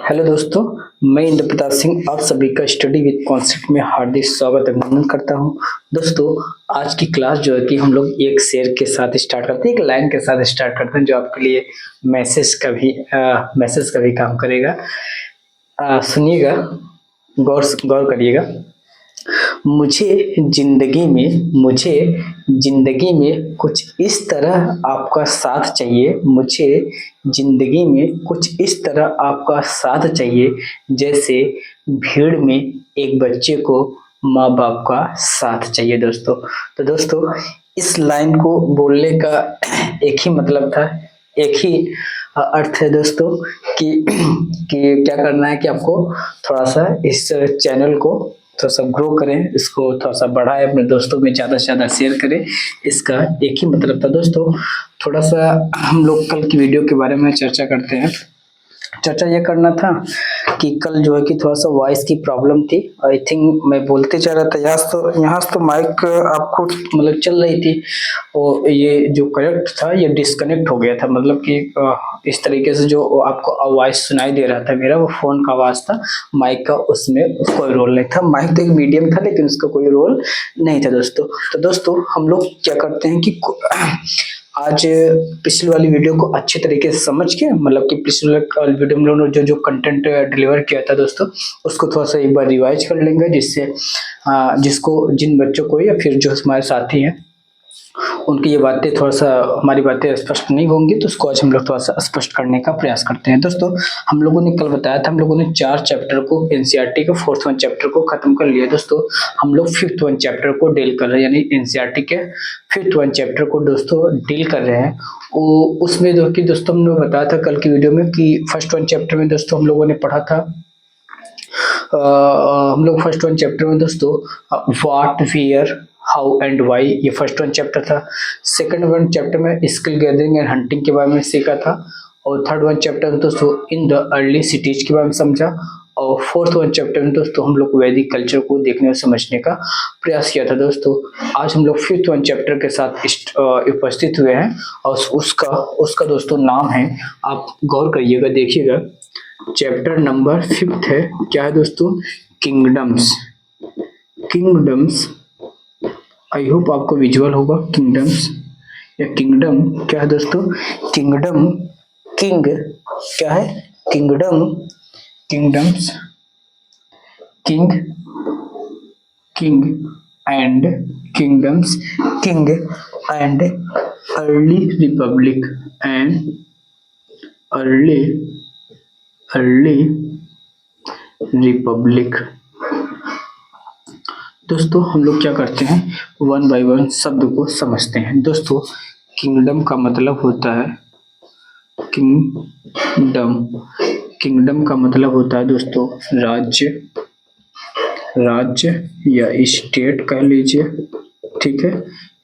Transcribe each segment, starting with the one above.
Hello दोस्तों, मैं इंद्र प्रताप सिंह आप सभी का स्टडी विद कॉन्सेप्ट में हार्दिक स्वागत अभिनंदन करता हूं। दोस्तों, आज की क्लास जो है कि हम लोग एक शेर के साथ स्टार्ट करते हैं, एक लाइन के साथ स्टार्ट करते हैं जो आपके लिए मैसेज का भी काम करेगा। सुनिएगा, गौर करिएगा। मुझे जिंदगी में कुछ इस तरह आपका साथ चाहिए। मुझे जिंदगी में कुछ इस तरह आपका साथ चाहिए, जैसे भीड़ में एक बच्चे को माँ बाप का साथ चाहिए। तो दोस्तों, इस लाइन को बोलने का एक ही मतलब था, एक ही अर्थ है दोस्तों कि क्या करना है कि आपको थोड़ा सा इस चैनल को थोड़ा सा ग्रो करें, इसको थोड़ा सा बढ़ाएं, अपने दोस्तों में ज़्यादा से ज़्यादा शेयर करें। इसका एक ही मतलब था दोस्तों। थोड़ा सा हम लोग कल की वीडियो के बारे में चर्चा करते हैं। चर्चा ये करना था कि कल जो है कि थोड़ा सा वॉइस की प्रॉब्लम थी। आई थिंक मैं बोलते जा रहा था, यहाँ से तो माइक आपको मतलब चल रही थी और ये जो कनेक्ट था ये डिस्कनेक्ट हो गया था। मतलब कि इस तरीके से जो आपको वॉइस सुनाई दे रहा था मेरा, वो फोन का आवाज था, माइक का उसमें कोई रोल नहीं था। माइक तो एक मीडियम था लेकिन उसका कोई रोल नहीं था दोस्तों। तो दोस्तों, हम लोग क्या करते हैं कि आज पिछली वाली वीडियो को अच्छे तरीके से समझ के, मतलब कि पिछली वाली वीडियो में लोगों ने जो कंटेंट डिलीवर किया था दोस्तों, उसको थोड़ा सा एक बार रिवाइज कर लेंगे, जिससे जिसको जिन बच्चों को या फिर जो हमारे साथी हैं उनकी ये बातें थोड़ा सा, हमारी बातें स्पष्ट नहीं होंगी, तो उसको आज हम लोग थोड़ा सा स्पष्ट करने का प्रयास करते हैं। दोस्तों, हम लोगों ने कल बताया था, हम लोगों ने 4 चैप्टर को एनसीईआरटी के 4th 1 चैप्टर को खत्म कर लिया दोस्तों। हम लोग 5th 1 चैप्टर को डील कर रहे हैं, यानी एनसीईआरटी के 5th 1 चैप्टर को दोस्तों डील कर रहे हैं। उसमें जो कि दोस्तों हमने बताया था कल की वीडियो में कि फर्स्ट 1 चैप्टर में दोस्तों हम लोगों ने पढ़ा था, हम लोग फर्स्ट 1 चैप्टर में दोस्तों what, where, how and why, ये फर्स्ट 1 चैप्टर था। सेकंड 1 चैप्टर में स्किल गैदरिंग एंड हंटिंग के बारे में सीखा था। और थर्ड 1 चैप्टर में दोस्तों इन द अर्ली सिटीज के बारे में समझा। और फोर्थ 1 चैप्टर में दोस्तों हम लोग वैदिक कल्चर को देखने और समझने का प्रयास किया था दोस्तों। आज हम लोग 5th 1 चैप्टर के साथ उपस्थित हुए हैं और उसका दोस्तों नाम है, आप गौर करिएगा, देखिएगा, चैप्टर नंबर 5th है। क्या है दोस्तों? किंगडम्स। आई होप आपको विजुअल होगा। किंगडम्स या किंगडम क्या है दोस्तों? किंगडम, किंग क्या है? Kingdoms, king and kingdoms, king and early Republic दोस्तों, हम लोग क्या करते हैं, 1 by 1 शब्द को समझते हैं दोस्तों। किंगडम का मतलब होता है किंगडम का मतलब होता है दोस्तों राज्य या स्टेट कह लीजिए, ठीक है,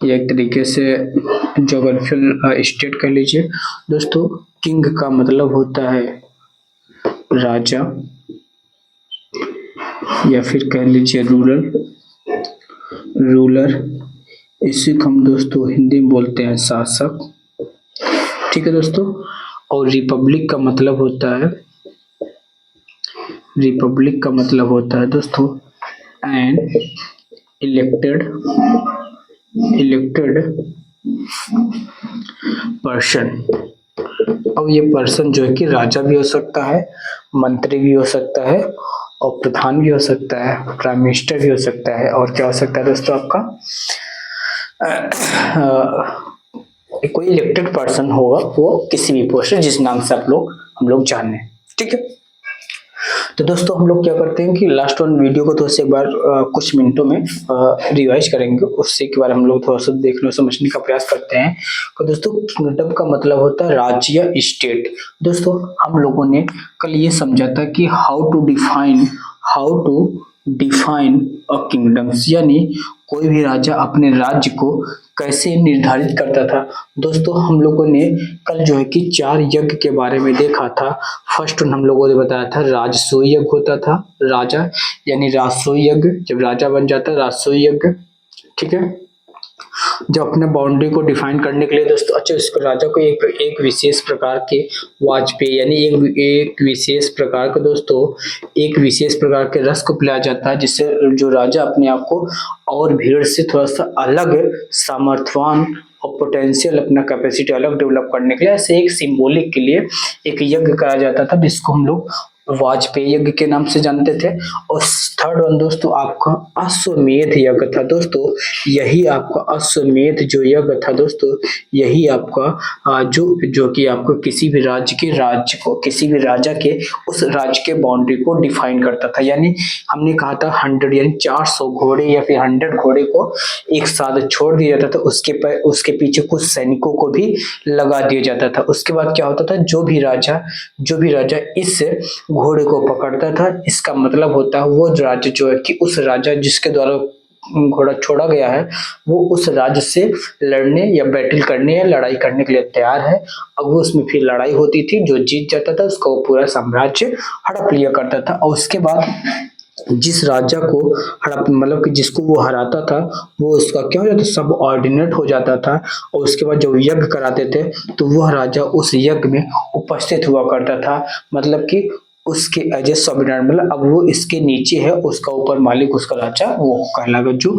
या एक तरीके से जोग्राफिकल स्टेट कह लीजिए दोस्तों। किंग का मतलब होता है राजा, या फिर कह लीजिए रूलर। इसी को हम दोस्तों हिंदी में बोलते हैं शासक, ठीक है दोस्तों। और रिपब्लिक का मतलब होता है दोस्तों एन इलेक्टेड पर्सन। अब ये पर्सन जो है कि राजा भी हो सकता है, मंत्री भी हो सकता है, और प्रधान भी हो सकता है, प्राइम मिनिस्टर भी हो सकता है, और क्या हो सकता है दोस्तों आपका कोई इलेक्टेड पर्सन होगा, वो किसी भी पोस्ट जिस नाम से हम लोग जाने, ठीक है। तो दोस्तों, हम लोग क्या करते हैं कि लास्ट 1 वीडियो को थोड़ा सा एक बार कुछ मिनटों में रिवाइज करेंगे, उससे के बारे में हम लोग थोड़ा सा देखने और समझने का प्रयास करते हैं। तो दोस्तों, किंगडम का मतलब होता है राज्य या स्टेट। दोस्तों, हम लोगों ने कल ये समझा था कि how to define a kingdoms, यानी कोई भी राजा अपने राज्य को कैसे निर्धारित करता था। दोस्तों, हम लोगों ने कल जो है कि 4 यज्ञ के बारे में देखा था। फर्स्ट हम लोगों ने बताया था राजसूय यज्ञ होता था, राजा यानी राजसूय यज्ञ, जब राजा बन जाता है राजसूय यज्ञ, ठीक है। जब अपने बाउंड्री को डिफाइन करने के लिए दोस्तों अच्छा इसको राजा को एक विशेष प्रकार के वाजपेयी यानी एक विशेष प्रकार का दोस्तों एक विशेष प्रकार के रस को पिलाया जाता है, जिससे जो राजा अपने आप को और भीड़ से थोड़ा सा अलग सामर्थ्यवान और पोटेंशियल अपना कैपेसिटी अलग डेवलप करने के लिए ऐसे एक सिंबॉलिक के लिए एक यज्ञ कराया जाता था, जिसको हम लोग वाजपेयी यज्ञ के नाम से जानते थे। और थर्ड वन दोस्तों आपका अश्वमेध यज्ञ था दोस्तों। यही आपका अश्वमेध जो यज्ञ था दोस्तों, यही आपका जो कि आपको किसी भी राज्य को किसी भी राजा के उस राज्य के बाउंड्री को डिफाइन करता था। यानी हमने कहा था 100 यानी 400 घोड़े या फिर 100 घोड़े को एक साथ छोड़ दिया जाता था, उसके पीछे कुछ सैनिकों को भी लगा दिया जाता था। उसके बाद क्या होता था, जो भी राजा इस घोड़े को पकड़ता था, इसका मतलब होता है वो राज्य जो है कि उस राजा जिसके द्वारा घोड़ा छोड़ा गया है वो उस राज्य से लड़ने या बैटल करने या लड़ाई करने के लिए तैयार है। अब वो उसमें फिर लड़ाई होती थी, जो जीत जाता था उसका वो पूरा साम्राज्य हड़प लिया करता था। और उसके बाद जिस राजा को हड़प मतलब कि जिसको वो हराता था वो उसका क्या हो जाता, सब ऑर्डिनेट हो जाता था। और उसके बाद जब यज्ञ कराते थे तो वह राजा उस यज्ञ में उपस्थित हुआ करता था, मतलब कि उसके एज ए सबऑर्डिनेट, मतलब अब वो इसके नीचे है, उसका ऊपर मालिक उसका राजा वो कहलाएगा जो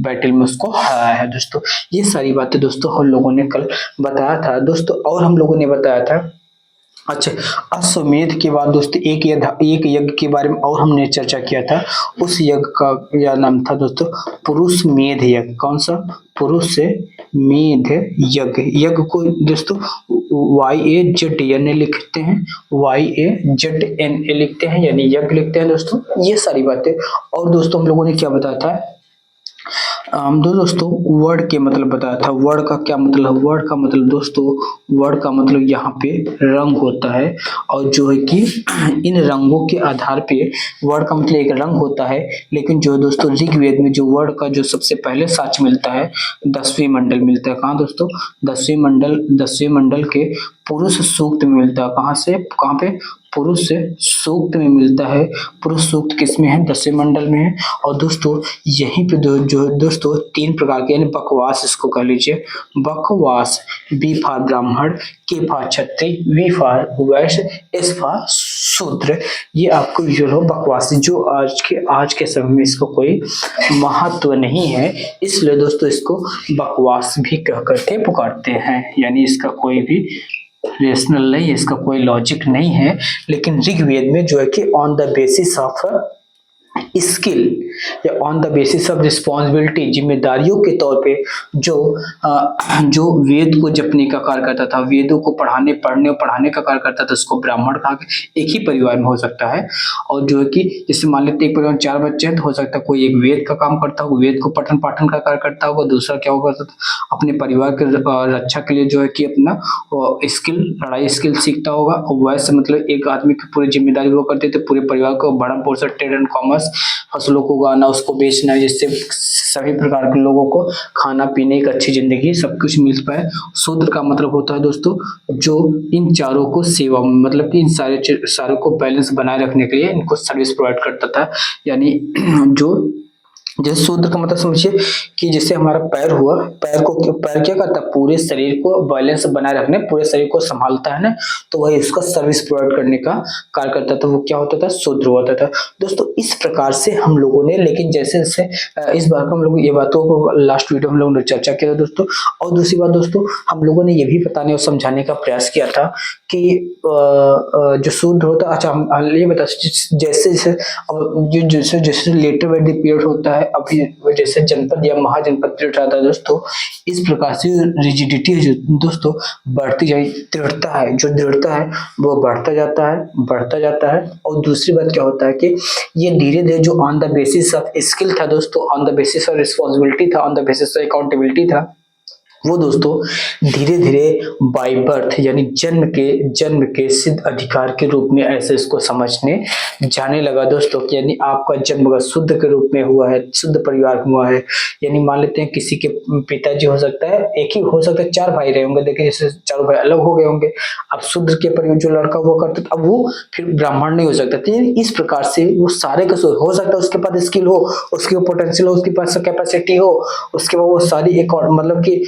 बैटल में उसको हराया है दोस्तों। ये सारी बातें दोस्तों हम लोगों ने कल बताया था दोस्तों। और हम लोगों ने बताया था अच्छा अश्वमेध के बाद दोस्तों एक यज्ञ के बारे में और हमने चर्चा किया था। उस यज्ञ का यह नाम था दोस्तों पुरुष मेध यज्ञ। कौन सा? पुरुष मेध यज्ञ को दोस्तों YAZN लिखते हैं, YAZN लिखते हैं यानी यज्ञ लिखते हैं दोस्तों। ये सारी बातें। और दोस्तों हम लोगों ने क्या बताया था, दोस्तों वर्ड के मतलब बताया था। वर्ड का क्या मतलब? वर्ड का मतलब दोस्तों, वर्ड का मतलब यहाँ पे रंग होता है, और जो है कि इन रंगों के आधार पे वर्ड का मतलब एक रंग होता है। लेकिन जो दोस्तों ऋग्वेद में जो वर्ड का जो सबसे पहले साक्ष्य मिलता है 10वीं मंडल मिलता है। कहाँ दोस्तों? 10वीं मंडल के पुरुष सूक्त में मिलता है। कहाँ से? कहाँ पे? पुरुष सूक्त में मिलता है। पुरुष सूक्त किस में है? 10वें मंडल में है। और दोस्तों यहीं पे जो दोस्तों 3 प्रकार के यानी बकवास इसको कह लीजिए। बकवास, बी फॉर ब्राह्मण, के for Kshatriya, we for Vysya, S for शूद्र। ये आपको विजुअल हो बकवास, जो आज के समय में इसको कोई महत्व नहीं है, इसलिए दोस्तों इसको बकवास भी कह करके पुकारते हैं। यानी इसका कोई भी रेशनल नहीं है, इसका कोई लॉजिक नहीं है। लेकिन ऋग्वेद में जो है कि on the basis of skill या on the basis of responsibility, जिम्मेदारियों के तौर पे जो वेद को जपने का कार्य करता था, वेदों को पढ़ने और पढ़ाने का कार्य करता था, उसको ब्राह्मण कहा। एक ही परिवार में हो सकता है। और जो है कि जैसे मान लेते एक परिवार में 4 बच्चे हैं तो हो सकता है कोई एक वेद का काम करता हो, वेद को पठन पाठन का कार्य करता होगा, दूसरा क्या होगा अपने परिवार के रक्षा के लिए जो है कि अपना लड़ाई स्किल सीखता होगा। और वैसे मतलब एक आदमी की पूरी जिम्मेदारी हुआ करती थी पूरे परिवार को भरण पोषण, ट्रेड एंड कॉमर्स, फसलों को उगाना, उसको बेचना, जिससे सभी प्रकार के लोगों को खाना पीने एक अच्छी जिंदगी सब कुछ मिल पाए। शूद्र का मतलब होता है दोस्तों जो इन चारों को सेवा, मतलब कि इन सारे को बैलेंस बनाए रखने के लिए इनको सर्विस प्रोवाइड करता था। यानी जो जैसे शूद्र का मतलब समझिए कि जैसे हमारा पैर हुआ, पैर क्या करता है? पूरे शरीर को बैलेंस बनाए रखने, पूरे शरीर को संभालता है ना, तो वही उसका सर्विस प्रोवाइड करने का कार्य करता था। वो क्या होता था? शूद्र होता था दोस्तों। इस प्रकार से हम लोगों ने, लेकिन जैसे जैसे इस बार हम लोग ये बातों को लास्ट वीडियो हम लोगों ने चर्चा किया था दोस्तों। और दूसरी बात दोस्तों, हम लोगों ने ये भी बताने और समझाने का प्रयास किया था कि जो शूद्र होता, अच्छा हम ये बता जैसे जैसे लेटर वेट पीरियड होता है, अभी जैसे जनपद या महाजनपद पीरियड आता है दोस्तों, इस प्रकार से रिजिडिटी जो दोस्तों बढ़ती जाए, दृढ़ता है, जो दृढ़ता है वो बढ़ता जाता है। और दूसरी बात क्या होता है कि ये धीरे धीरे जो on the basis of skill था दोस्तों, on the basis of responsibility था, on the basis of accountability था, वो दोस्तों धीरे धीरे बाय बर्थ यानी जन्म के सिद्ध अधिकार के रूप में ऐसे इसको समझने जाने लगा दोस्तों। यानी आपका जन्म अगर शुद्ध के रूप में हुआ है, शुद्ध परिवार में हुआ है, यानी मान लेते हैं किसी के पिताजी हो सकता है एक ही हो सकता है, 4 भाई रहे होंगे, देखिए जैसे चारों भाई अलग हो गए होंगे। अब शुद्ध के परिवार जो लड़का हुआ करता अब वो फिर ब्राह्मण नहीं हो सकता। तो इस प्रकार से वो सारे का हो सकता है उसके पास स्किल हो, उसके पोटेंशियल हो, उसके पास कैपेसिटी हो, उसके बाद वो सारी एक और मतलब कि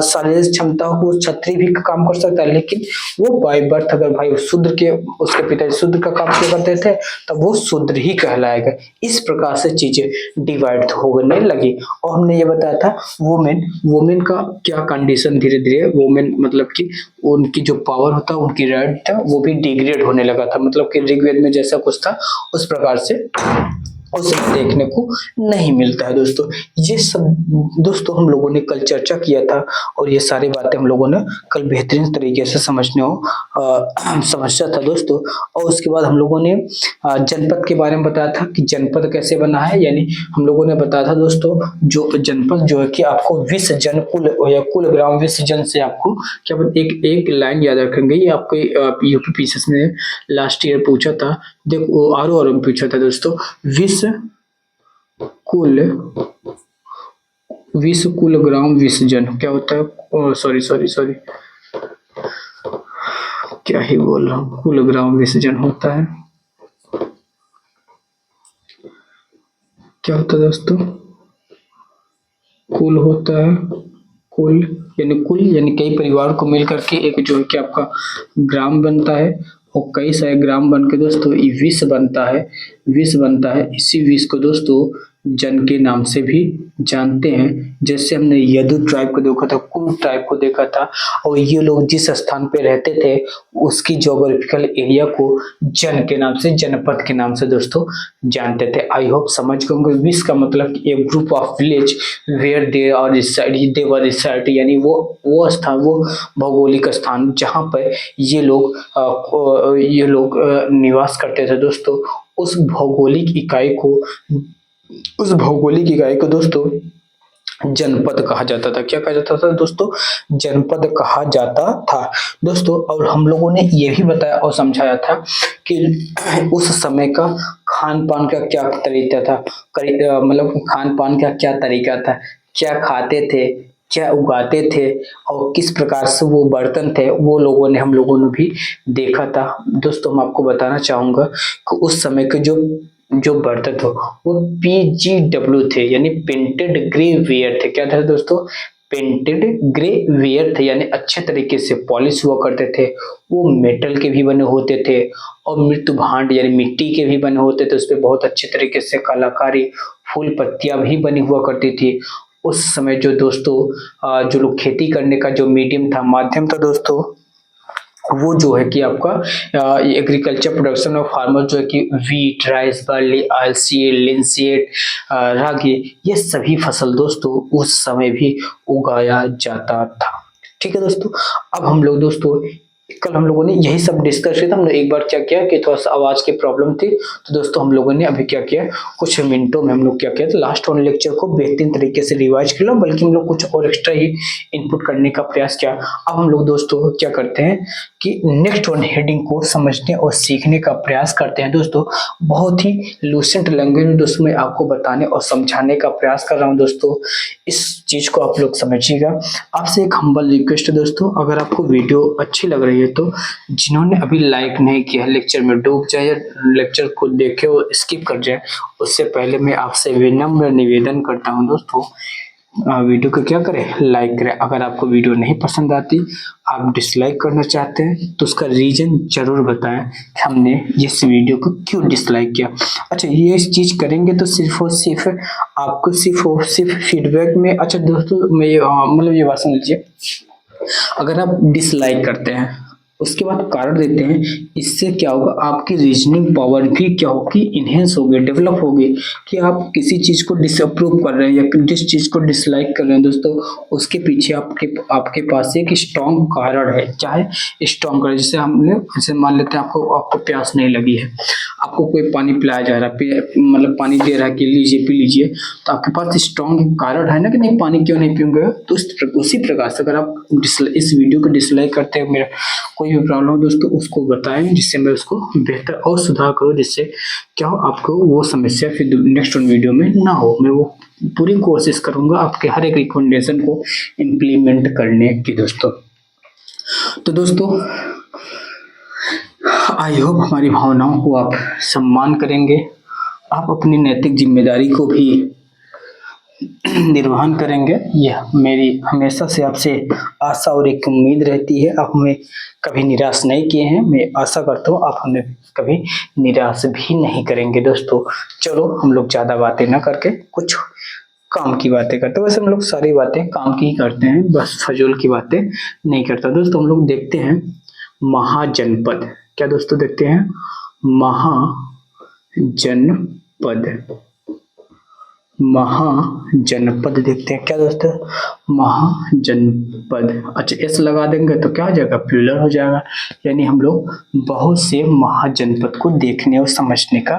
शारीरिक क्षमता को छतरी भी काम कर सकता है। लेकिन वो बाय बर्थ अगर भाई शूद्र के उसके पिताजी शूद्र का काम क्यों करते थे तब वो शूद्र ही कहलाएगा। इस प्रकार से चीजें डिवाइड होने लगी। और हमने ये बताया था वुमेन का क्या कंडीशन, धीरे धीरे वुमेन मतलब कि उनकी जो पावर होता है, उनकी राइट था वो भी डिग्रेड होने लगा था। मतलब कि ऋग्वेद में जैसा कुछ था उस प्रकार से उसे देखने को नहीं मिलता है दोस्तों। ये सब दोस्तों हम लोगों ने कल चर्चा किया था और ये सारी बातें हम लोगों ने कल बेहतरीन तरीके से समझा था दोस्तों। और उसके बाद हम लोगों ने जनपद के बारे में बताया था कि जनपद कैसे बना है। यानी हम लोगों ने बताया था दोस्तों जो जनपद जो है कि आपको 20 जन कुल या कुल ग्राम 20 जन से आपको क्या एक लाइन याद रखेंगे। ये आपको यूपी पीसीएस में लास्ट ईयर पूछा था, देखो आर में पूछा था दोस्तों। विश्व कुल ग्राम 20 जन क्या होता है, सॉरी क्या ही बोल रहा हूँ, कुल ग्राम 20 जन होता है। क्या होता है दोस्तों, कुल होता है, कुल यानी कई परिवार को मिलकर के एक जो है कि आपका ग्राम बनता है। और कई सारे ग्राम बन के दोस्तों ये विश्व बनता है। इसी विश्व को दोस्तों जन के नाम से भी जानते हैं। जैसे हमने यदु ट्राइब को देखा था, कुल ट्राइब को देखा था, और ये लोग जिस स्थान पे रहते थे उसकी ज्योग्राफिकल एरिया को जन के नाम से, जनपद के नाम से दोस्तों जानते थे। आई होप समझ गए होंगे। विश्व का मतलब एक group of village where they were reside, यानी वो स्थान, वो भौगोलिक स्थान जहाँ पर ये लोग निवास करते थे दोस्तों। उस भौगोलिक इकाई को दोस्तों जनपद कहा जाता था। क्या कहा जाता था दोस्तों, जनपद कहा जाता था दोस्तों। और हम लोगों ने ये भी बताया और समझाया था कि उस समय का खान पान का क्या तरीका था, मतलब खान पान का क्या तरीका था, क्या खाते थे, क्या उगाते थे, और किस प्रकार से वो बर्तन थे, वो हम लोगों ने भी देखा था दोस्तों। मैं आपको बताना चाहूंगा कि उस समय के जो बर्तन थे वो PGW थे, यानी पेंटेड ग्रे वेयर थे। क्या था दोस्तों, पेंटेड ग्रे वेयर थे, यानी अच्छे तरीके से पॉलिश हुआ करते थे। वो मेटल के भी बने होते थे और मृत्यु भांड यानी मिट्टी के भी बने होते थे। उस पर बहुत अच्छे तरीके से कलाकारी, फूल पत्तियां भी बनी हुआ करती थी। उस समय जो दोस्तों जो लोग खेती करने का जो मीडियम था, माध्यम था दोस्तों, वो जो है कि आपका एग्रीकल्चर प्रोडक्शन ऑफ फार्मर जो है कि wheat, rice, barley, oilseed, linseed, ragi, ये सभी फसल दोस्तों उस समय भी उगाया जाता था। ठीक है दोस्तों। अब हम लोग दोस्तों कल हम लोगों ने यही सब डिस्कस किया था। हमने एक बार क्या किया कि थोड़ा सा आवाज की प्रॉब्लम थी, तो दोस्तों हम लोगों ने अभी क्या किया, कुछ मिनटों में हम लोग क्या किया, तो लास्ट वन लेक्चर को बेहतरीन तरीके से रिवाइज कर लो, बल्कि हम लोग कुछ और एक्स्ट्रा ही इनपुट करने का प्रयास किया। अब हम लोग दोस्तों क्या करते हैं कि नेक्स्ट वन हेडिंग को समझने और सीखने का प्रयास करते हैं दोस्तों। बहुत ही लूसेंट लैंग्वेज में दोस्तों मैं आपको बताने और समझाने का प्रयास कर रहा हूँ दोस्तों। इस चीज को आप लोग समझिएगा। आपसे एक हम्बल रिक्वेस्ट है दोस्तों, अगर आपको वीडियो अच्छी लग रही है तो जिन्होंने अभी लाइक नहीं किया है लेक्चर में डूब जाए या लेक्चर को देखे और स्किप कर जाए, उससे पहले मैं आपसे विनम्र निवेदन करता हूं दोस्तों, वीडियो को क्या करें, लाइक करें। अगर आपको वीडियो नहीं पसंद आती, आप डिसलाइक करना चाहते हैं तो उसका रीजन जरूर बताएं कि हमने इस वीडियो को क्यों डिसलाइक किया। अच्छा, ये चीज करेंगे तो सिर्फ और सिर्फ आपको सिर्फ फीडबैक में। अच्छा दोस्तों, मैं मतलब ये बात समझ लीजिए, अगर आप डिसलाइक करते हैं उसके बाद कारण देते हैं, इससे क्या होगा, आपकी रीजनिंग पावर भी क्या होगी, इनहेंस होगी, डेवलप होगी। कि आप किसी चीज को डिसअप्रूव कर रहे हैं या जिस चीज को डिसलाइक कर रहे हैं दोस्तों, उसके पीछे आपके पास एक स्ट्रॉन्ग कारण है। चाहे स्ट्रॉन्ग कारण, जैसे मान लेते हैं आपको प्यास नहीं लगी है, आपको कोई पानी पिलाया जा रहा है, मतलब पानी दे रहा है कि लीजिए पी लीजिए, तो आपके पास स्ट्रॉन्ग कारण है ना कि नहीं पानी क्यों नहीं पीऊंगा। तो उसी प्रकार से अगर आप इस वीडियो को डिसलाइक करते हैं, मेरा कोई भी प्रॉब्लम हो दोस्तों उसको बताएं, जिससे मैं उसको बेहतर और सुधार करूँ, जिससे क्या हो आपको वो समस्या फिर नेक्स्ट वीडियो में ना हो। मैं वो पूरी कोशिश करूंगा आपके हर एक रिकमेंडेशन को इम्प्लीमेंट करने की दोस्तों। तो दोस्तों आई होप हमारी भावनाओं को आप सम्मान करेंगे, आप अपनी नैतिक जिम्मेदारी को भी निर्वहन करेंगे। यह मेरी हमेशा से आपसे आशा और एक उम्मीद रहती है। आप हमें कभी निराश नहीं किए हैं, मैं आशा करता हूँ आप हमें कभी निराश भी नहीं करेंगे दोस्तों। चलो हम लोग ज़्यादा बातें ना करके कुछ काम की बातें करते हैं। वैसे हम लोग सारी बातें काम की ही करते हैं, बस फजूल की बातें नहीं करता दोस्तों। हम लोग देखते हैं महाजनपद, क्या दोस्तों देखते हैं महाजनपद, महाजनपद देखते हैं क्या दोस्तों, महाजनपद। अच्छा एस लगा देंगे तो क्या हो जाएगा, प्लूरल हो जाएगा। यानी हम लोग बहुत से महाजनपद को देखने और समझने का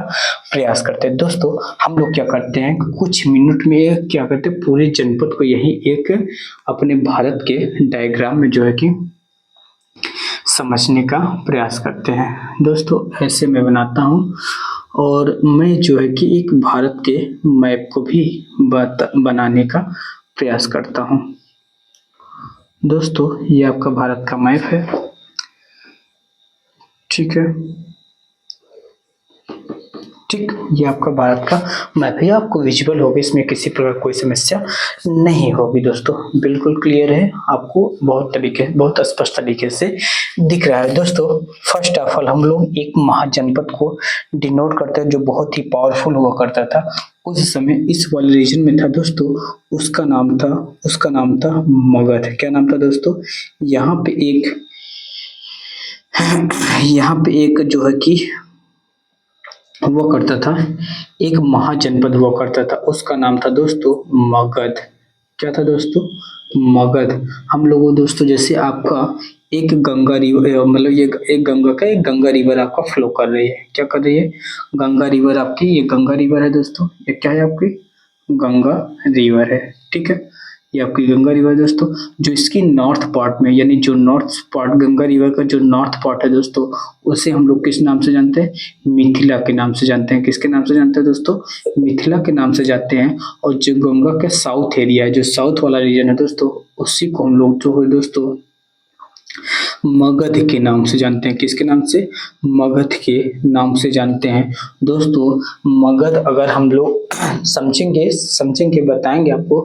प्रयास करते हैं दोस्तों। हम लोग क्या करते हैं कुछ मिनट में क्या करते हैं, पूरे जनपद को यही एक अपने भारत के डायग्राम में जो है कि समझने का प्रयास करते हैं दोस्तों। ऐसे मैं बनाता हूँ और मैं जो है कि एक भारत के मैप को भी बनाने का प्रयास करता हूँ दोस्तों। ये आपका भारत का मैप है, ठीक है, ठीक, ये आपका भारत का मैप है, आपको विजुअल होगी, इसमें किसी प्रकार कोई समस्या नहीं होगी दोस्तों, बिल्कुल क्लियर है, आपको बहुत स्पष्ट तरीके से दिख रहा है दोस्तों। फर्स्ट ऑफ ऑल हम लोग एक महाजनपद को डिनोट करते हैं जो बहुत ही पावरफुल हुआ करता था उस समय, इस वाले रीजन में था दोस्तों, उसका नाम था मगध। क्या नाम था दोस्तों, यहाँ पे एक जो है कि हुआ करता था, एक महाजनपद हुआ करता था, उसका नाम था दोस्तों मगध। क्या था दोस्तों, मगध। हम लोगों दोस्तों जैसे आपका एक गंगा रिवर, मतलब ये एक गंगा रिवर आपका फ्लो कर रही है, क्या कर रही है, गंगा रिवर आपकी, ये गंगा रिवर है दोस्तों, ये क्या है आपकी गंगा रिवर है, ठीक है, ये आपकी गंगा रिवर दोस्तों। जो इसकी नॉर्थ पार्ट में, यानी जो नॉर्थ पार्ट गंगा रिवर का जो नॉर्थ पार्ट है दोस्तों, उसे हम लोग किस नाम से जानते हैं, मिथिला के नाम से जानते हैं। किसके नाम से जानते हैं दोस्तों, मिथिला के नाम से जानते हैं। और जो गंगा के साउथ एरिया है, जो साउथ वाला रीजन है दोस्तों, उसी को हम लोग जो है दोस्तों मगध के नाम से जानते हैं। किसके नाम से, मगध के नाम से जानते हैं दोस्तों। मगध अगर हम लोग समझेंगे बताएंगे आपको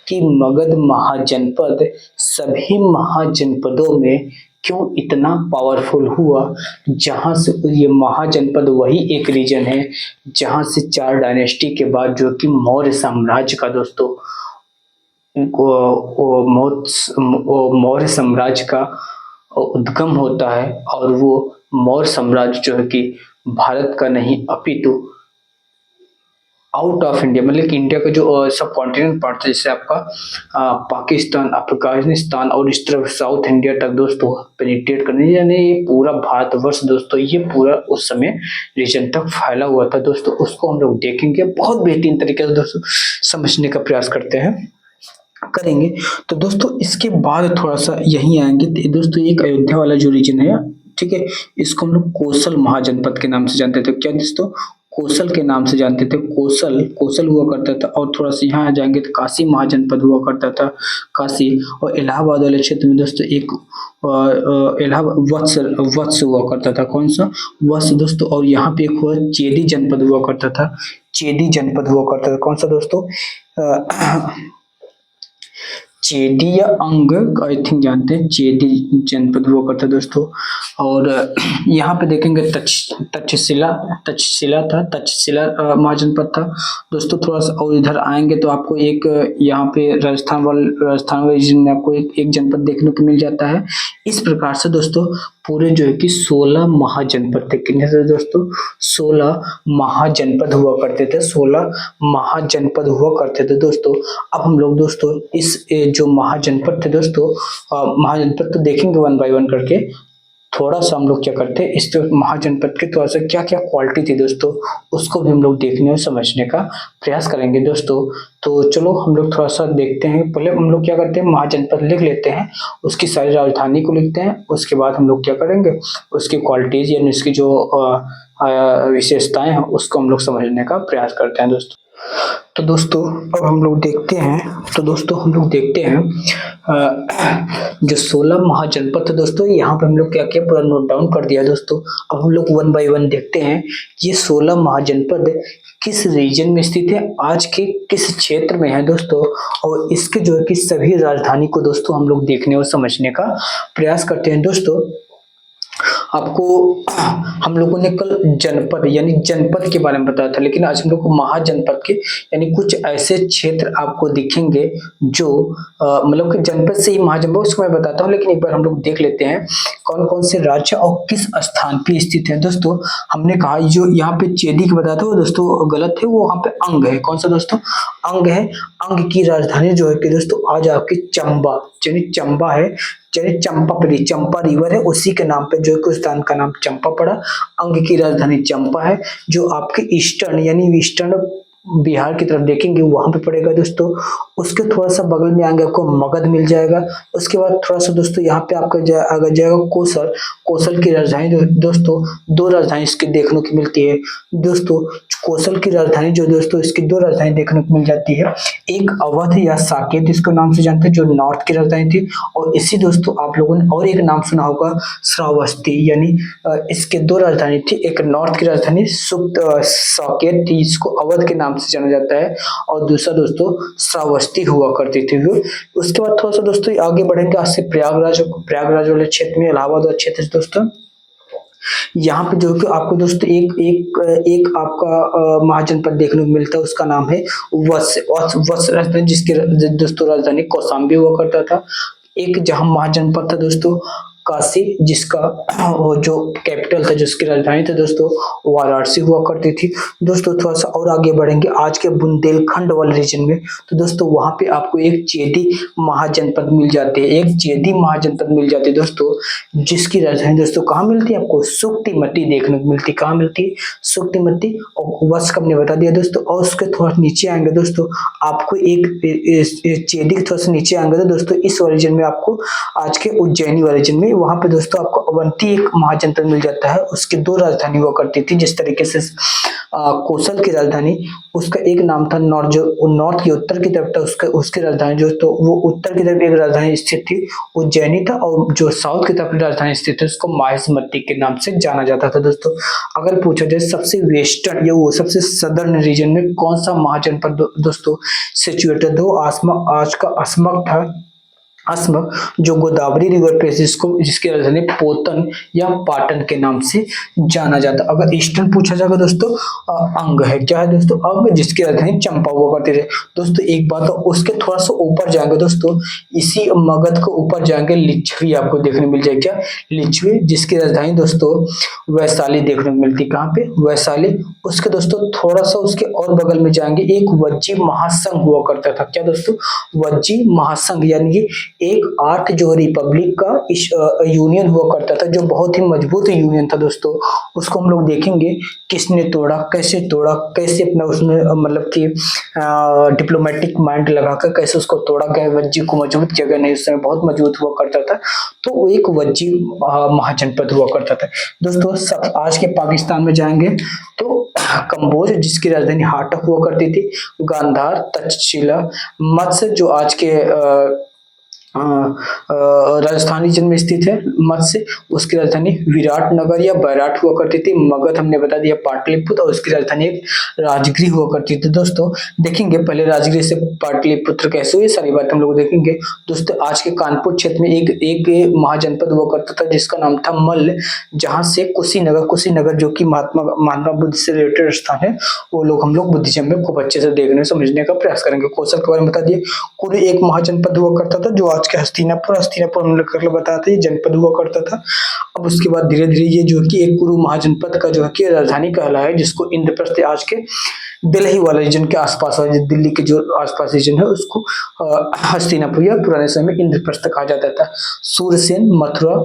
कि मगध महाजनपद सभी महाजनपदों में क्यों इतना पावरफुल हुआ, जहां से ये महाजनपद वही एक रीजन है जहां से 4 डायनेस्टी के बाद जो कि मौर्य साम्राज्य का दोस्तों मौर्य साम्राज्य का उद्गम होता है। और वो मौर्य साम्राज्य जो है कि भारत का नहीं अपितु आउट ऑफ इंडिया, मतलब कि इंडिया का जो सब कॉन्टिनेंट पार्ट था, जैसे आपका पाकिस्तान, अफगानिस्तान और इस तरफ साउथ इंडिया तक दोस्तों पेनिट्रेट करने, यानी ये पूरा भारतवर्ष दोस्तों, ये पूरा उस समय रीजन तक फैला हुआ था दोस्तों। उसको हम लोग देखेंगे, बहुत बेहतरीन तरीके से दोस्तों समझने का प्रयास करेंगे। तो दोस्तों इसके बाद थोड़ा सा यहीं आएंगे तो दोस्तों, एक अयोध्या वाला जो रीजन है, ठीक है, इसको हम लोग कोसल महाजनपद के नाम से जानते थे। क्या दोस्तों, कोसल के नाम से जानते थे, कोसल हुआ करता था। और थोड़ा सा यहाँ आ जाएंगे तो काशी महाजनपद हुआ करता था, काशी। और इलाहाबाद वाले क्षेत्र में दोस्तों एक इलाहाबाद वत्स हुआ करता था, कौन सा, वत्स दोस्तों। और यहाँ पे एक हुआ चेदी जनपद हुआ करता था, चेदी जनपद हुआ करता था, कौन सा दोस्तों, चेदी या अंग आई थिंक जानते हैं, चेदी जनपद हुआ करता दोस्तों। और यहाँ पे देखेंगे तक्षशिला महाजनपद था दोस्तों। थोड़ा सा और इधर आएंगे तो आपको एक यहाँ पे राजस्थान वाले रीजन में आपको एक जनपद देखने को मिल जाता है। इस प्रकार से दोस्तों पूरे जो है कि 16 महाजनपद थे। कितने थे दोस्तों, 16 महाजनपद हुआ करते थे, 16 महाजनपद हुआ करते थे दोस्तों। अब हम लोग दोस्तों इस जो महाजनपद थे दोस्तों, महाजनपद तो देखेंगे 1 बाय 1 करके। थोड़ा सा हम लोग क्या करते हैं, इस महाजनपद के थोड़ा सा क्या क्या क्वालिटी थी दोस्तों, उसको भी हम लोग देखने और समझने का प्रयास करेंगे दोस्तों। तो चलो हम लोग थोड़ा सा देखते हैं। पहले हम लोग क्या करते हैं, महाजनपद लिख लेते हैं, उसकी सारी राजधानी को लिखते हैं, उसके बाद हम लोग क्या करेंगे, उसकी क्वालिटीज यानी उसकी जो विशेषताएं हैं उसको हम लोग समझने का प्रयास करते हैं दोस्तों। तो दोस्तों अब हम लोग देखते हैं, जो 16 महाजनपद थे दोस्तों, यहाँ पे हम लोग क्या किया, पूरा नोट डाउन कर दिया दोस्तों। अब हम लोग वन बाय वन देखते हैं ये 16 महाजनपद किस रीजन में स्थित है, आज के किस क्षेत्र में है दोस्तों, और इसके जो है कि सभी राजधानी को दोस्तों हम लोग देखने और समझने का प्रयास करते हैं दोस्तों। आपको हम लोगों ने कल जनपद यानी जनपद के बारे में बताया था, लेकिन आज हम लोग को महाजनपद के यानी कुछ ऐसे क्षेत्र आपको दिखेंगे जो मतलब कि जनपद से ही महाजनपद, उसको मैं बताता हूँ, लेकिन एक बार हम लोग देख लेते हैं कौन कौन से राज्य और किस स्थान पे स्थित है दोस्तों। हमने कहा जो यहाँ पे चेदी के बताता हूँ दोस्तों, गलत है, वो वहाँ पे अंग है। कौन सा दोस्तों, अंग है। अंग की राजधानी जो है कि दोस्तों आज आपकी चंबा, यानी चंबा है, चलिए चंपापुरी, चंपा रिवर है, उसी के नाम पे जो उस स्थान का नाम चंपा पड़ा। अंग की राजधानी चंपा है, जो आपके ईस्टर्न यानी ईस्टर्न बिहार की तरफ देखेंगे वहां पे पड़ेगा दोस्तों। उसके थोड़ा सा बगल में आगे आपको मगध मिल जाएगा। उसके बाद थोड़ा सा दोस्तों यहाँ पे आपका अगर जाएगा कोसल। कोसल की राजधानी दोस्तों, दो राजधानी इसकी देखने को मिलती है दोस्तों। कोसल की राजधानी जो दोस्तों, इसकी दो राजधानी देखने को मिल जाती है, एक अवध या साकेत इसको नाम से जानते हैं, जो नॉर्थ की राजधानी थी, और इसी दोस्तों आप लोगों ने और एक नाम सुना होगा श्रावस्ती, यानी इसके दो राजधानी थी, एक नॉर्थ की राजधानी साकेत थी, इसको अवध के नाम से जाना जाता है, और दूसरा दोस्तों श्रावस्ती हुआ करती थी। उसके बाद थोड़ा सा दोस्तों आगे बढ़ेंगे, आज से प्रयागराज वाले क्षेत्र में, इलाहाबाद वाले क्षेत्र दोस्तों, यहाँ पे जो कि आपको दोस्तों एक आपका महाजनपद देखने को मिलता है, उसका नाम है वत्स राजधानी, जिसकी दोस्तों राजधानी कौशाम्बी हुआ करता था। एक जहां महाजनपद था दोस्तों काशी, जिसका वो जो कैपिटल था, जिसकी राजधानी था दोस्तों वाराणसी हुआ करती थी दोस्तों। थोड़ा सा और आगे बढ़ेंगे आज के बुंदेलखंड वाले रीजन में, तो दोस्तों वहां पे आपको एक चेदी महाजनपद मिल जाते हैं, एक चेदी महाजनपद मिल जाती है दोस्तों, जिसकी राजधानी दोस्तों कहाँ मिलती है, आपको सुक्तिमती देखने को मिलती है। कहाँ मिलती है, सुक्तिमती, और वत्स का हमने बता दिया दोस्तों। और उसके थोड़ा नीचे आएंगे दोस्तों, आपको एक चेदी के थोड़ा सा नीचे आएंगे तो दोस्तों इस रीजन में आपको आज के उज्जैनी वाले रीजन में, वहां पे दोस्तों आपको अवंती एक महाजनपद मिल जाता है, उसकी दो राजधानी हुआ करती थी। जिस तरीके से कौशल की राजधानी, उसका एक नाम था नॉर्थ, जो नॉर्थ की उत्तर की तरफ था, उसकी राजधानी जो तो वो उत्तर की तरफ एक राजधानी स्थित थी उज्जैनी था, और जो साउथ की तरफ राजधानी स्थित है उसको माहिष्मती के नाम से जाना जाता था दोस्तों। अगर पूछा जाए सबसे वेस्टर्न या वो सबसे सदर्न रीजन में कौन सा महाजनपद दोस्तों सिचुएटेड हो, आज का अस्मक था, अस्मक, जो गोदावरी रिवर पे जिसकी राजधानी पोतन या पाटन के नाम से जाना जाता। अगर ईस्टर्न पूछा जाएगा दोस्तों, अंग है, क्या है दोस्तों, अंग, जिसकी राजधानी चंपा हुआ करते थे दोस्तों। एक बात, तो उसके थोड़ा सा ऊपर जाएंगे दोस्तों, इसी मगध को ऊपर जाएंगे, लिच्छवी आपको देखने मिल जाएगी, क्या, लिच्छवी, जिसकी राजधानी दोस्तों वैशाली देखने को मिलती। कहाँ पे, वैशाली। उसके दोस्तों थोड़ा सा उसके और बगल में जाएंगे, एक वज्जी महासंघ हुआ करता था, क्या दोस्तों, वज्जी महासंघ, यानी कि एक 8 जो रिपब्लिक का यूनियन हुआ करता था, जो बहुत ही मजबूत यूनियन था दोस्तों। उसको हम लोग देखेंगे किसने तोड़ा, कैसे अपना उसने मतलब कि डिप्लोमेटिक माइंड लगाकर कैसे उसको तोड़ा गया। वज्जी को मजबूत जगह नहीं, उस समय बहुत मजबूत हुआ करता था, तो वो एक वज्जी महाजनपद हुआ करता था दोस्तों। सब आज के पाकिस्तान में जाएंगे तो कंबोज, जिसकी राजधानी हाटक हुआ करती थी, गांधार, तक्षशिला, मत्स्य, जो आज के राजस्थानी रीजन में स्थित है, मत्स्य, उसकी राजधानी विराट नगर या बैराट हुआ करती थी। मगध हमने बता दिया पाटलिपुत्र, और उसकी राजधानी एक राजगृह हुआ करती थी दोस्तों। देखेंगे पहले राजगृह से पाटलिपुत्र कैसे हुई, सारी बात हम लोग देखेंगे दोस्तों। आज के कानपुर क्षेत्र में एक महाजनपद हुआ करता था, जिसका नाम था मल्ल, जहां से कुशीनगर जो कि महात्मा बुद्ध से रिलेटेड स्थान है, वो लोग हम लोग बुद्धिज्म में खूब अच्छे से देखने समझने का प्रयास करेंगे। कौशल के बारे में बता दिए, कुरु एक महाजनपद हुआ करता था, जो आज के हस्तिनापुर हम लोग कर बताया था, ये जनपद हुआ करता था। अब उसके बाद धीरे धीरे ये जो कि एक कुरु महाजनपद का जो है कि राजधानी कहलाया है, जिसको इंद्रप्रस्थ आज के दिल्ली वाले रीजन के आसपास, दिल्ली के जो आसपास रीजन है उसको हस्तिनापुर या पुराने समय में इंद्रप्रस्थ कहा जाता था। सूरसेन, मथुरा,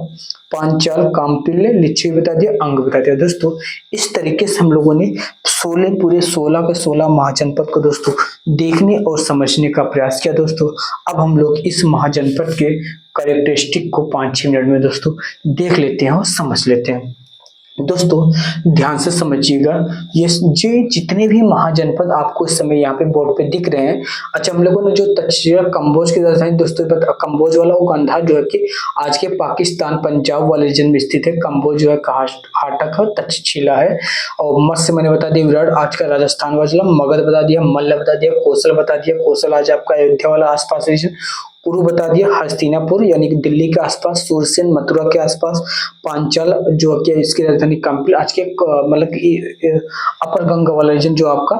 पांचाल, काम्पिल्य, लिच्छवी बता दिया, अंग बता दिया। दोस्तों इस तरीके से हम लोगों ने 16 पूरे 16 के 16 महाजनपद को दोस्तों देखने और समझने का प्रयास किया। दोस्तों अब हम लोग इस महाजनपद के कैरेक्टरिस्टिक को 5-6 मिनट में दोस्तों देख लेते हैं और समझ लेते हैं। दोस्तों ध्यान से समझिएगा, ये जितने भी महाजनपद आपको इस समय यहाँ पे बोर्ड पे दिख रहे हैं। अच्छा, हम लोगों ने जो तक्षशिला कम्बोज की राजधानी दोस्तों कम्बोज वाला वो गंधार जो है कि आज के पाकिस्तान पंजाब वाले रीजन में स्थित है। कम्बोज जो है हाटक है, तक्षशिला है। और मत्स्य मैंने बता दिया, विराट आज का राजस्थान वाला, मगध बता दिया, मल्ल बता दिया, कौशल बता दिया, कौशल आज आपका अयोध्या वाला आसपास रीजन, कुरु बता दिया हस्तिनापुर यानी कि दिल्ली के आसपास, सूरसेन मथुरा के आसपास, पांचाल जो कि इसकी राजधानी काम्पिल आज के मतलब कि अपर गंगा वाला रीजन जो आपका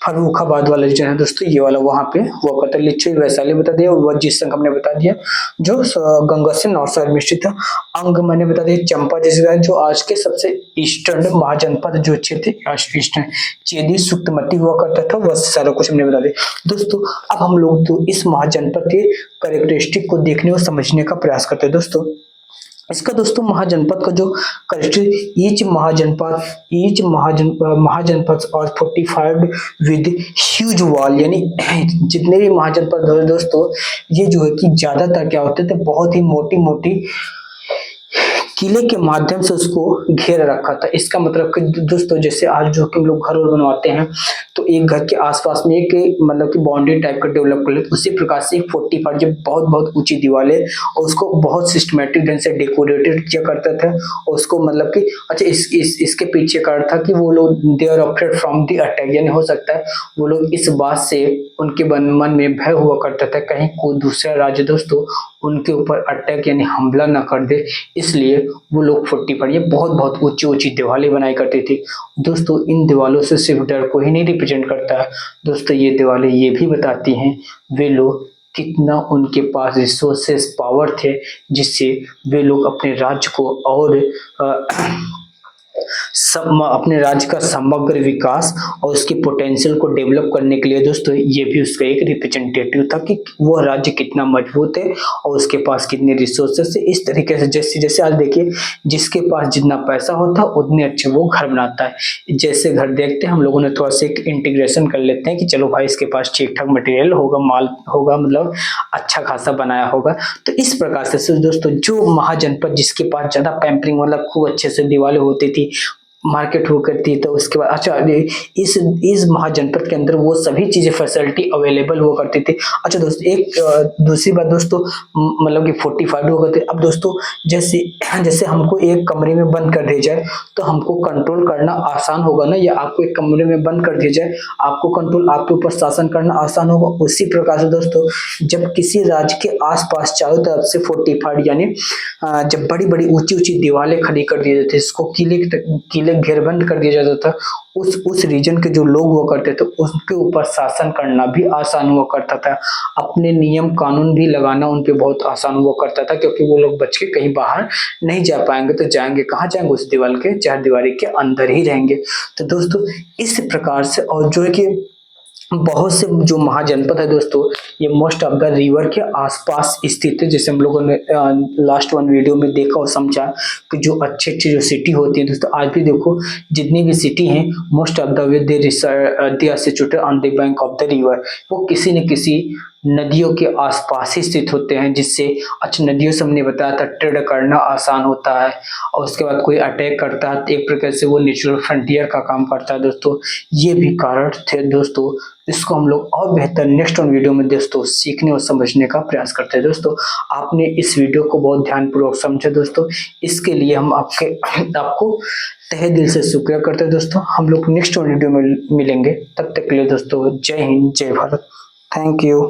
फर्रुखाबाद वाला रीजन है दोस्तों, ये वाला वहां पे हुआ करता है। लिच्छवी वैशाली बता दिया, वज्र संघ हमने बता दिया जो गंगा से नॉर्थ साइड में स्थित है। अंग मैंने बता दिया चंपा जैसे जो आज के सबसे ईस्टर्न महाजनपद जो क्षेत्र ईस्टर्न चेदी सुक्तमती हुआ करता था, वह सारा कुछ हमने बता दिया। दोस्तों अब हम लोग तो इस महाजनपद के कैरेक्टरिस्टिक को देखने और समझने का प्रयास करते हैं। दोस्तों इसका दोस्तों महाजनपद का जो कैरेक्टरिस्टिक, ईच महाजनपद और 45 विद ह्यूज वॉल, यानी जितने भी महाजनपद दोस्तों ये जो है कि ज्यादातर क्या होते थे, बहुत ही मोटी मोटी किले के माध्यम से उसको घेर रखा था। इसका मतलब कि दोस्तों जैसे आज जो कि हम लोग घर बनवाते हैं तो एक घर के आसपास में एक मतलब कि बाउंड्री टाइप का डेवलप कर लेते, उसी प्रकार से 45 जब बहुत बहुत ऊंची दीवारें और उसको बहुत सिस्टमेटिक ढंग से डेकोरेटेड किया करता था। और उसको मतलब कि अच्छा इसके पीछे कारण था कि वो लोग they are afraid from the attack, यानी हो सकता है वो लोग इस बात से उनके मन में भय हुआ करता था कहीं कोई दूसरा राज्य दोस्तों उनके ऊपर अटैक यानी हमला न कर दे, इसलिए वो लोग 45 ये बहुत बहुत ऊंची ऊंची दीवारें बनाई करती थी। दोस्तों इन दीवारों से सिर्फ डर को ही नहीं रिप्रेजेंट करता है दोस्तों, ये दीवारें ये भी बताती हैं वे लोग कितना उनके पास रिसोर्सेस पावर थे, जिससे वे लोग अपने राज्य को और अपने राज्य का समग्र विकास और उसकी पोटेंशियल को डेवलप करने के लिए दोस्तों ये भी उसका एक रिप्रेजेंटेटिव था कि वो राज्य कितना मजबूत है और उसके पास कितने रिसोर्सेस है। इस तरीके से जैसे जैसे आज देखिए जिसके पास जितना पैसा होता है उतने अच्छे वो घर बनाता है। जैसे घर देखते हैं हम लोगों ने थोड़ा सा एक इंटीग्रेशन कर लेते हैं कि चलो भाई इसके पास ठीक ठाक मटेरियल होगा, माल होगा, मतलब अच्छा खासा बनाया होगा। तो इस प्रकार से दोस्तों जो महाजनपद जिसके पास ज्यादा पैम्परिंग मतलब खूब अच्छे से दीवारें होती थी, मार्केट हो करती, तो उसके बाद अच्छा इस महाजनपद के अंदर वो सभी चीजें फैसिलिटी अवेलेबल हुआ करती थी। अच्छा दोस्तों एक दूसरी बात दोस्तों मतलब कि 45 हुआ करते। अब दोस्तों जैसे जैसे हमको एक कमरे में बंद कर दिया जाए तो हमको कंट्रोल करना आसान होगा ना, या आपको एक कमरे में बंद कर दिया जाए आपको कंट्रोल आपके ऊपर शासन करना आसान होगा। उसी प्रकार से दोस्तों जब किसी राज्य के आसपास चारों तरफ से 45 यानी जब बड़ी बड़ी ऊंची ऊंची दीवारें खड़ी कर दी जाती, इसको किले घेरबंद कर दिया जाता था, उस रीजन के जो लोग हुआ करते थे उसके ऊपर शासन करना भी आसान हुआ करता था, अपने नियम कानून भी लगाना उन पे बहुत आसान हुआ करता था, क्योंकि वो लोग बच के कहीं बाहर नहीं जा पाएंगे। तो जाएंगे कहाँ, जाएंगे उस दीवार के चार दीवारी के अंदर ही रहेंगे। तो दोस्तों इस प्रकार से और जो है कि बहुत से जो महाजनपद है दोस्तों ये मोस्ट ऑफ द रिवर के आसपास स्थित है। जैसे हम लोगों ने लास्ट वन वीडियो में देखा और समझा कि जो अच्छे अच्छे जो सिटी होती है दोस्तों, आज भी देखो जितनी भी सिटी हैं most of the way they are situated on the bank of the river, वो किसी न किसी नदियों के आसपास ही स्थित होते हैं, जिससे अच्छा नदियों से हमने बताया था ट्रेड करना आसान होता है, और उसके बाद कोई अटैक करता है एक प्रकार से वो नेचुरल फ्रंटियर का काम करता है। दोस्तों ये भी कारण थे दोस्तों, इसको हम लोग और बेहतर नेक्स्ट वीडियो में दोस्तों सीखने और समझने का प्रयास करते हैं। दोस्तों आपने इस वीडियो को बहुत ध्यानपूर्वक समझा दोस्तों, इसके लिए हम आपको तहे दिल से शुक्रिया करते हैं। दोस्तों हम लोग नेक्स्ट वीडियो में मिलेंगे, तब तक के लिए दोस्तों जय हिंद जय भारत, थैंक यू।